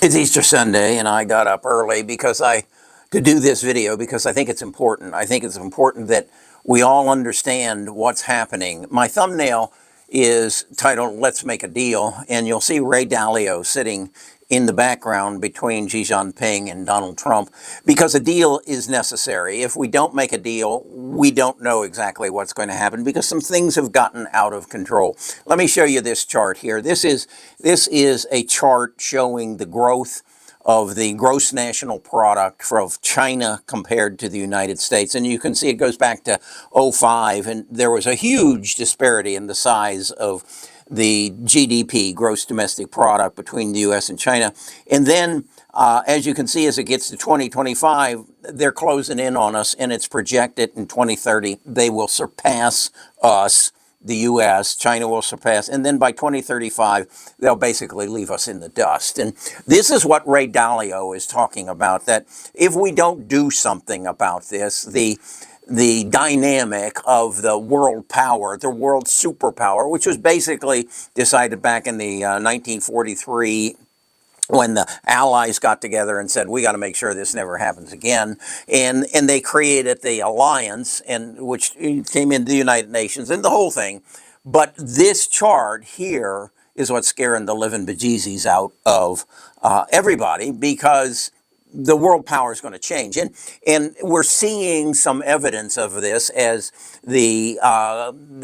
It's Easter Sunday, and I got up early to do this video because I think it's important. I think it's important that we all understand what's happening. My thumbnail is titled "Let's Make a Deal," and you'll see Ray Dalio sitting in the background between Xi Jinping and Donald Trump because a deal is necessary. If we don't make a deal, we don't know exactly what's going to happen because some things have gotten out of control. Let me show you this chart here. This is a chart showing the growth of the gross national product of China compared to the United States. And you can see it goes back to '05, and there was a huge disparity in the size of the GDP, gross domestic product, between the U.S. and China. And then, as you can see, as it gets to 2025, they're closing in on us, and it's projected in 2030 they will surpass us. The U.S., China will surpass, and then by 2035, they'll basically leave us in the dust. And this is what Ray Dalio is talking about, that if we don't do something about this, the dynamic of the world power, the world superpower, which was basically decided back in the 1943 when the Allies got together and said, we got to make sure this never happens again. And they created the alliance, and which came into the United Nations and the whole thing. But this chart here is what's scaring the living bejesus out of everybody, because the world power is going to change. And we're seeing some evidence of this as the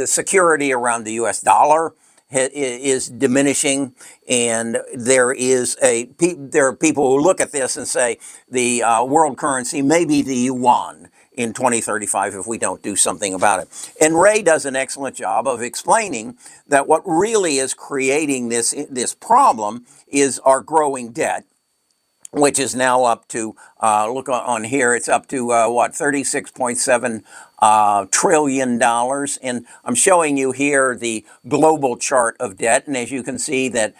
security around the U.S. dollar is diminishing, and there are people who look at this and say the world currency may be the yuan in 2035 if we don't do something about it. And Ray does an excellent job of explaining that what really is creating this problem is our growing debt, which is now up to, look on here, it's up to, $36.7 trillion. And I'm showing you here the global chart of debt. And as you can see that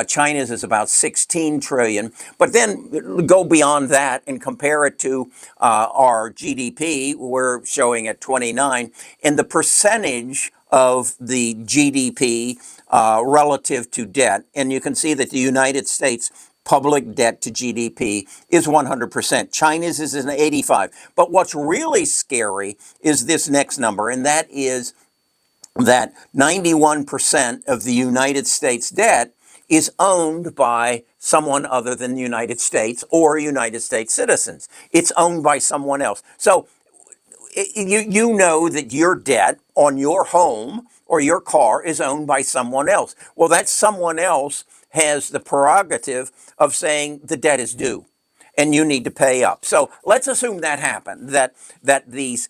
China's is about 16 trillion. But then go beyond that and compare it to our GDP, we're showing at 29. And the percentage of the GDP relative to debt. And you can see that the United States public debt to GDP is 100%. China's is an 85. But what's really scary is this next number, and that is that 91% of the United States debt is owned by someone other than the United States or United States citizens. It's owned by someone else. So you know that your debt on your home or your car is owned by someone else. Well, that someone else has the prerogative of saying the debt is due and you need to pay up. So let's assume that happened, that these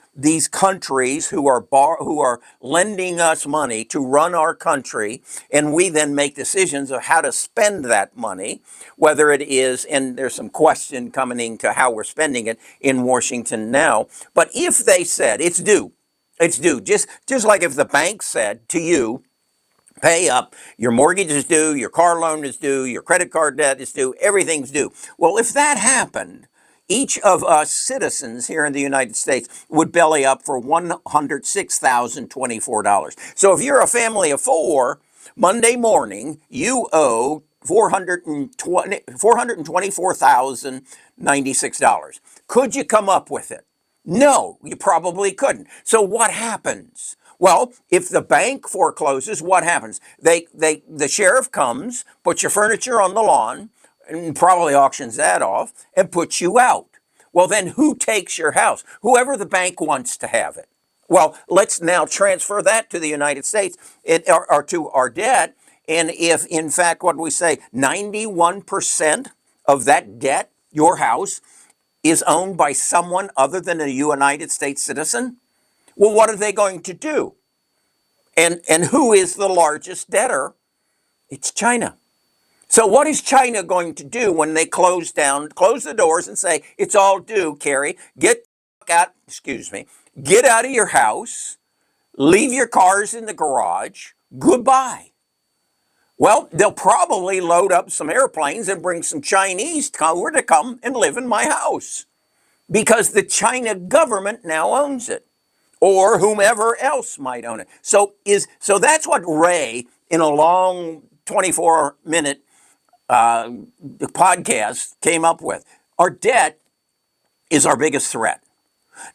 countries who are lending us money to run our country, and we then make decisions of how to spend that money, whether it is, and there's some question coming to how we're spending it in Washington now, but if they said it's due, just like if the bank said to you, pay up, your mortgage is due, your car loan is due, your credit card debt is due, everything's due. Well, if that happened, each of us citizens here in the United States would belly up for $106,024. So if you're a family of four, Monday morning, you owe $424,096. Could you come up with it? No, you probably couldn't. So what happens? Well, if the bank forecloses, what happens? The sheriff comes, puts your furniture on the lawn, and probably auctions that off, and puts you out. Well, then who takes your house? Whoever the bank wants to have it. Well, let's now transfer that to the United States or to our debt. And if, in fact, what we say, 91% of that debt, your house, is owned by someone other than a United States citizen, well, what are they going to do? And who is the largest debtor? It's China. So what is China going to do when they close the doors and say, it's all due, Carrie, get out of your house, leave your cars in the garage, goodbye. Well, they'll probably load up some airplanes and bring some Chinese over to come and live in my house, because the China government now owns it, or whomever else might own it. So that's what Ray, in a long 24-minute podcast came up with. Our debt is our biggest threat.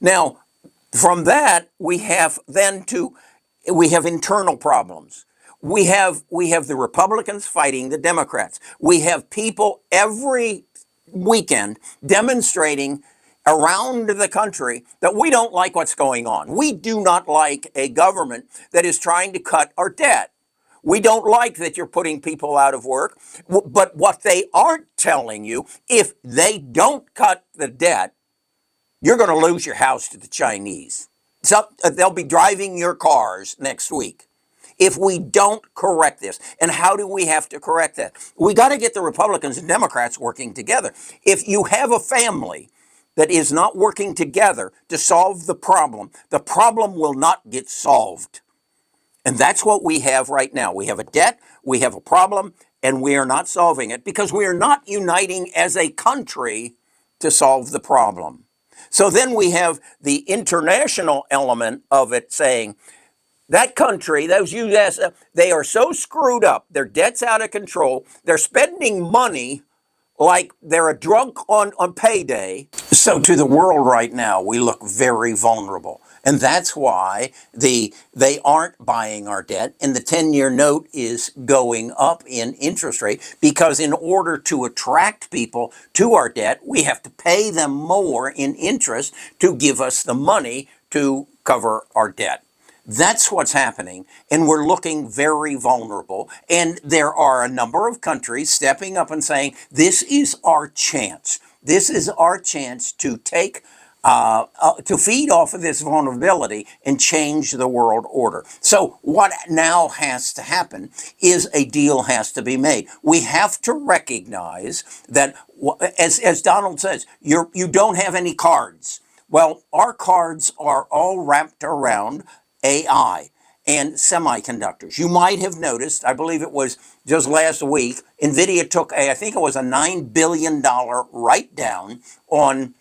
Now, from that, we have internal problems. We have the Republicans fighting the Democrats. We have people every weekend demonstrating around the country that we don't like what's going on. We do not like a government that is trying to cut our debt. We don't like that you're putting people out of work. But what they aren't telling you, if they don't cut the debt, you're going to lose your house to the Chinese. So they'll be driving your cars next week if we don't correct this. And how do we have to correct that? We got to get the Republicans and Democrats working together. If you have a family that is not working together to solve the problem will not get solved. And that's what we have right now. We have a debt, we have a problem, and we are not solving it because we are not uniting as a country to solve the problem. So then we have the international element of it saying, that country, those US, they are so screwed up, their debt's out of control, they're spending money like they're a drunk on payday. So to the world right now, we look very vulnerable. And that's why they aren't buying our debt, and the 10-year note is going up in interest rate because in order to attract people to our debt, we have to pay them more in interest to give us the money to cover our debt. That's what's happening, and we're looking very vulnerable. And there are a number of countries stepping up and saying, this is our chance. This is our chance to to feed off of this vulnerability and change the world order. So what now has to happen is a deal has to be made. We have to recognize that, as Donald says, you don't have any cards. Well, our cards are all wrapped around AI and semiconductors. You might have noticed, I believe it was just last week, NVIDIA took I think it was a $9 billion write-down on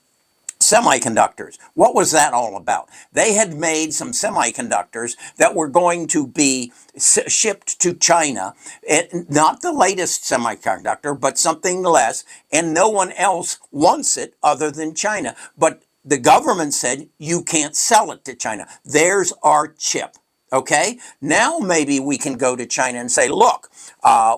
semiconductors. What was that all about? They had made some semiconductors that were going to be shipped to China, not the latest semiconductor, but something less, and no one else wants it other than China. But the government said, you can't sell it to China. There's our chip. Okay, now maybe we can go to China and say, look,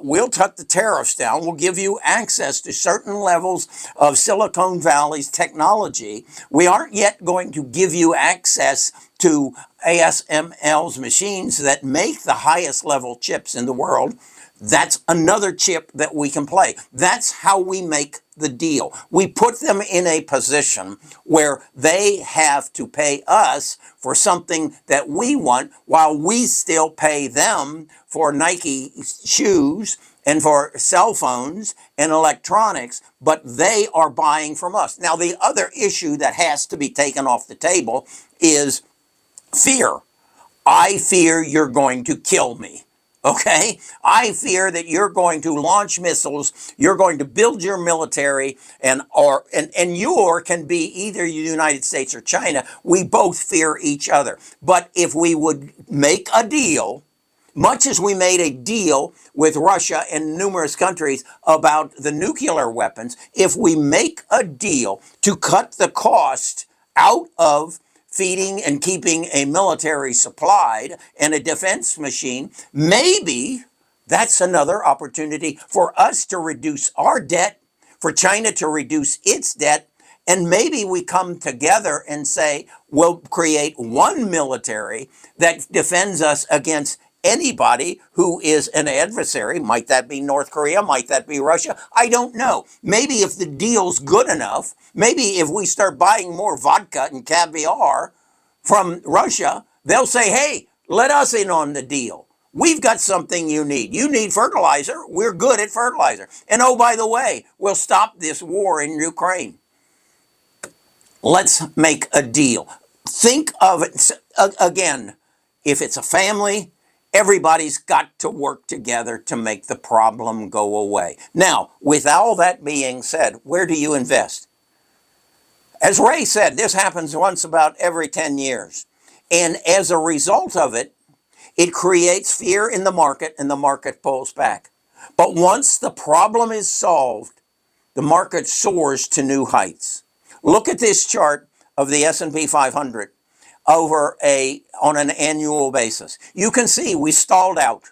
we'll cut the tariffs down. We'll give you access to certain levels of Silicon Valley's technology. We aren't yet going to give you access to ASML's machines that make the highest level chips in the world. That's another chip that we can play. That's how we make the deal. We put them in a position where they have to pay us for something that we want while we still pay them for Nike shoes and for cell phones and electronics, but they are buying from us. Now, the other issue that has to be taken off the table is fear. I fear you're going to kill me. Okay? I fear that you're going to launch missiles, you're going to build your military, and your can be either the United States or China. We both fear each other. But if we would make a deal, much as we made a deal with Russia and numerous countries about the nuclear weapons, if we make a deal to cut the cost out of feeding and keeping a military supplied and a defense machine, maybe that's another opportunity for us to reduce our debt, for China to reduce its debt, and maybe we come together and say, we'll create one military that defends us against anybody who is an adversary. Might that be North Korea? Might that be Russia? I don't know. Maybe if the deal's good enough, maybe if we start buying more vodka and caviar from Russia, they'll say, hey, let us in on the deal. We've got something you need. You need fertilizer. We're good at fertilizer. And oh, by the way, we'll stop this war in Ukraine. Let's make a deal. Think of it again. If it's a family, everybody's got to work together to make the problem go away. Now, with all that being said, where do you invest? As Ray said, this happens once about every 10 years. And as a result of it, it creates fear in the market and the market pulls back. But once the problem is solved, the market soars to new heights. Look at this chart of the S&P 500 on an annual basis. You can see we stalled out.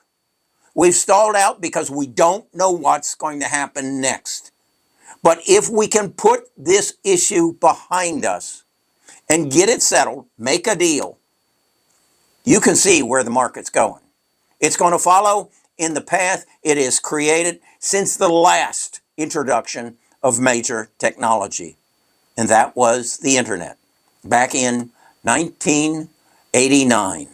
We've stalled out because we don't know what's going to happen next. But if we can put this issue behind us and get it settled, make a deal, you can see where the market's going. It's going to follow in the path it is created since the last introduction of major technology, and that was the internet back in 1989.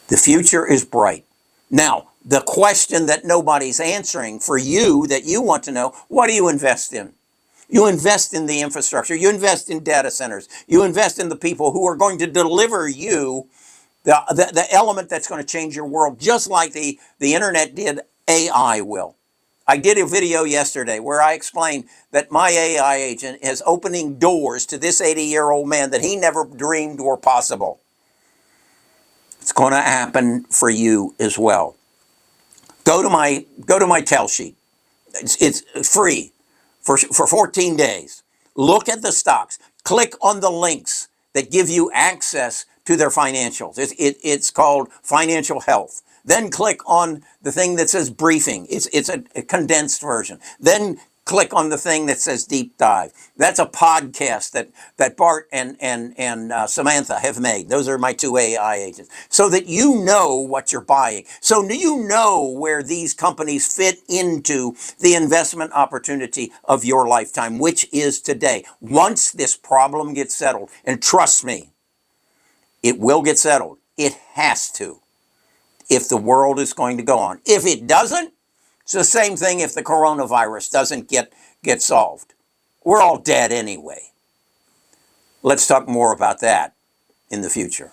The future is bright. Now, the question that nobody's answering for you that you want to know, what do you invest in? You invest in the infrastructure. You invest in data centers. You invest in the people who are going to deliver you the element that's going to change your world, just like the internet did, AI will. I did a video yesterday where I explained that my AI agent is opening doors to this 80-year-old man that he never dreamed were possible. It's going to happen for you as well. Go to my tell sheet. It's free for 14 days. Look at the stocks. Click on the links that give you access to their financials. It's called Financial Health. Then click on the thing that says briefing. It's a condensed version. Then click on the thing that says deep dive. That's a podcast that Bart and Samantha have made. Those are my two AI agents. So that you know what you're buying. So you know where these companies fit into the investment opportunity of your lifetime, which is today. Once this problem gets settled, and trust me, it will get settled. It has to, if the world is going to go on. If it doesn't, it's the same thing if the coronavirus doesn't get solved. We're all dead anyway. Let's talk more about that in the future.